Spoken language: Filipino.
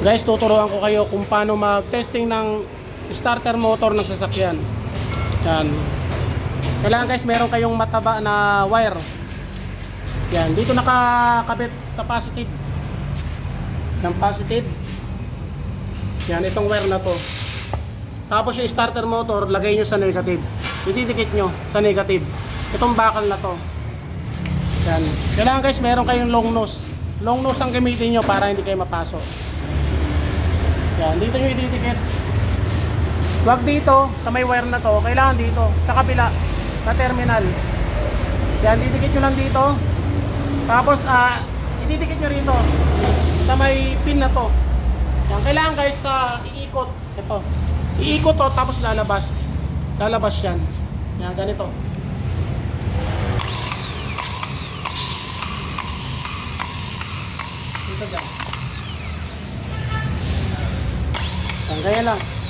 Guys, tuturuan ko kayo kung paano mag-testing ng starter motor ng sasakyan. Yan. Kailangan guys, meron kayong mataba na wire. Yan, dito nakakabit sa positive. Ng positive. Yan, itong wire na to. Tapos yung starter motor, lagay nyo sa negative. Ididikit nyo sa negative. Itong bakal na to. Yan. Kailangan guys, meron kayong long nose. Long nose ang gamitin nyo para hindi kayo mapasok. Yan, dito nyo ididikit. Wag dito, sa may wire na to. Kailangan dito, sa kabila, sa terminal. Yan, didikit nyo lang dito. Tapos, ididikit nyo rito. Sa may pin na to. Yan, kailangan guys, iikot. Ito. Iikot to, tapos lalabas. Lalabas yan. Yan, ganito. Dito dyan. Yan, kaya lang.